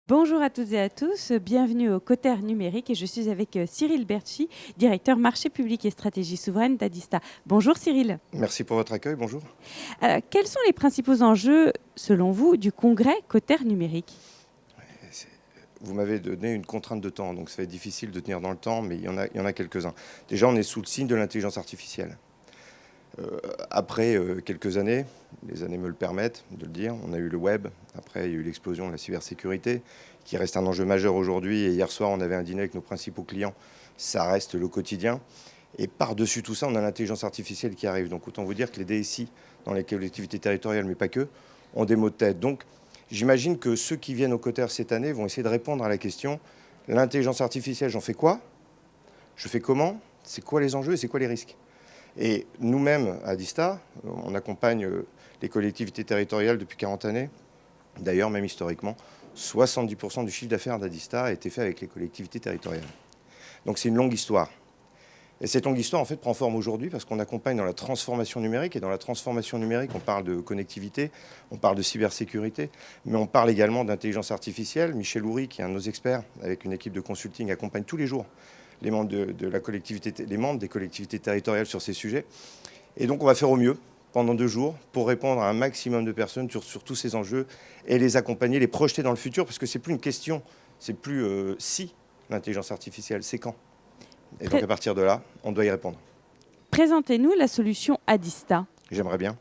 Bonjour à toutes et à tous, bienvenue au Coter numérique et je suis avec Cyril Berchi, directeur marché public et stratégie souveraine d'Adista. Bonjour Cyril. Merci pour votre accueil, bonjour. Quels sont les principaux enjeux, selon vous, du congrès Coter numérique? Vous m'avez donné une contrainte de temps, donc ça va être difficile de tenir dans le temps, mais il y en a quelques-uns. Déjà, on est sous le signe de l'intelligence artificielle. Après quelques années, les années me le permettent de le dire, on a eu le web, après il y a eu l'explosion de la cybersécurité, qui reste un enjeu majeur aujourd'hui, et hier soir on avait un dîner avec nos principaux clients, ça reste le quotidien. Et par-dessus tout ça, on a l'intelligence artificielle qui arrive. Donc autant vous dire que les DSI, dans les collectivités territoriales, mais pas que, ont des maux de tête. Donc j'imagine que ceux qui viennent au Coter cette année vont essayer de répondre à la question, l'intelligence artificielle, j'en fais quoi? Je fais comment? C'est quoi les enjeux et c'est quoi les risques? Et nous-mêmes, à Dista, on accompagne les collectivités territoriales depuis 40 années. D'ailleurs, même historiquement, 70% du chiffre d'affaires d'Adista a été fait avec les collectivités territoriales. Donc c'est une longue histoire. Et cette longue histoire, en fait, prend forme aujourd'hui parce qu'on accompagne dans la transformation numérique. Et dans la transformation numérique, on parle de connectivité, on parle de cybersécurité, mais on parle également d'intelligence artificielle. Michel Houry, qui est un de nos experts, avec une équipe de consulting, accompagne tous les jours les membres de la collectivité, les membres des collectivités territoriales sur ces sujets. Et donc, on va faire au mieux pendant 2 jours pour répondre à un maximum de personnes sur tous ces enjeux et les accompagner, les projeter dans le futur, parce que c'est plus une question, c'est plus si l'intelligence artificielle, c'est quand. Et donc, à partir de là, on doit y répondre. Présentez-nous la solution Adista. J'aimerais bien.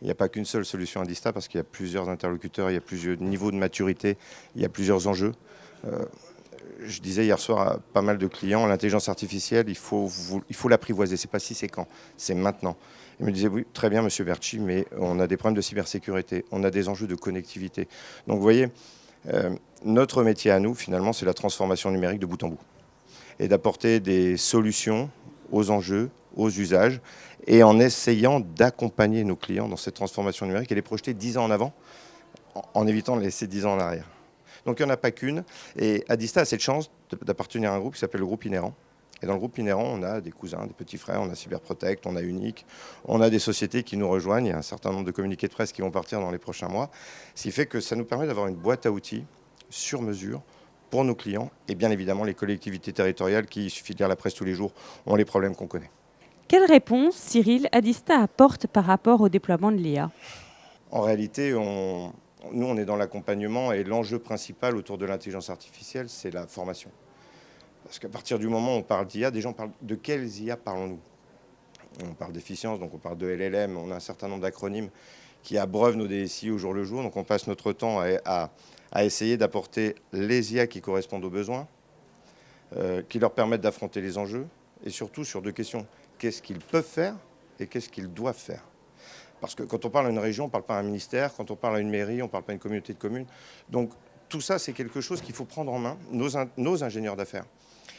Il n'y a pas qu'une seule solution à Dista parce qu'il y a plusieurs interlocuteurs, il y a plusieurs niveaux de maturité, il y a plusieurs enjeux. Je disais hier soir à pas mal de clients, l'intelligence artificielle, il faut l'apprivoiser. C'est pas si, c'est quand, c'est maintenant. Ils me disaient, oui, très bien, monsieur Berchi, mais on a des problèmes de cybersécurité, on a des enjeux de connectivité. Donc vous voyez, notre métier à nous, finalement, c'est la transformation numérique de bout en bout. Et d'apporter des solutions aux enjeux, aux usages, et en essayant d'accompagner nos clients dans cette transformation numérique et les projeter 10 ans en avant, en évitant de laisser 10 ans en arrière. Donc il n'y en a pas qu'une. Et Adista a cette chance d'appartenir à un groupe qui s'appelle le groupe Inhérent. Et dans le groupe Inhérent, on a des cousins, des petits frères, on a Cyberprotect, on a Unique, on a des sociétés qui nous rejoignent. Il y a un certain nombre de communiqués de presse qui vont partir dans les prochains mois. Ce qui fait que ça nous permet d'avoir une boîte à outils sur mesure pour nos clients et bien évidemment les collectivités territoriales qui, il suffit de lire la presse tous les jours, ont les problèmes qu'on connaît. Quelle réponse, Cyril, Adista apporte par rapport au déploiement de l'IA? En réalité, nous, on est dans l'accompagnement et l'enjeu principal autour de l'intelligence artificielle, c'est la formation. Parce qu'à partir du moment où on parle d'IA, des gens parlent de quelles IA parlons-nous? On parle d'efficience, donc on parle de LLM, on a un certain nombre d'acronymes qui abreuvent nos DSI au jour le jour. Donc on passe notre temps à essayer d'apporter les IA qui correspondent aux besoins, qui leur permettent d'affronter les enjeux, et surtout sur 2 questions. Qu'est-ce qu'ils peuvent faire et qu'est-ce qu'ils doivent faire? Parce que quand on parle à une région, on ne parle pas à un ministère, quand on parle à une mairie, on ne parle pas à une communauté de communes. Donc tout ça, c'est quelque chose qu'il faut prendre en main. Nos ingénieurs d'affaires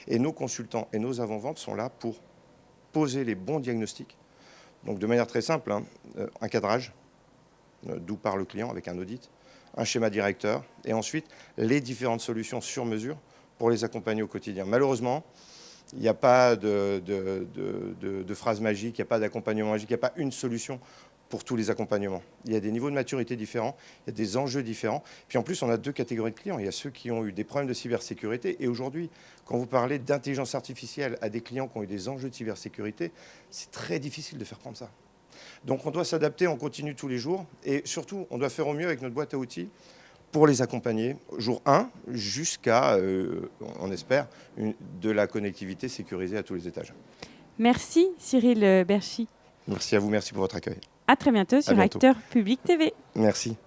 et nos consultants et nos avant-ventes sont là pour poser les bons diagnostics. Donc de manière très simple, un cadrage, d'où part le client avec un audit, un schéma directeur, et ensuite les différentes solutions sur mesure pour les accompagner au quotidien. Malheureusement, il n'y a pas de phrase magique, il n'y a pas d'accompagnement magique, il n'y a pas une solution pour tous les accompagnements. Il y a des niveaux de maturité différents, il y a des enjeux différents. Puis en plus, on a 2 catégories de clients. Il y a ceux qui ont eu des problèmes de cybersécurité. Et aujourd'hui, quand vous parlez d'intelligence artificielle à des clients qui ont eu des enjeux de cybersécurité, c'est très difficile de faire prendre ça. Donc on doit s'adapter, on continue tous les jours. Et surtout, on doit faire au mieux avec notre boîte à outils pour les accompagner, jour 1 jusqu'à, on espère, de la connectivité sécurisée à tous les étages. Merci Cyril Berchi. Merci à vous, merci pour votre accueil. À très bientôt À sur bientôt. Acteur Public TV. Merci.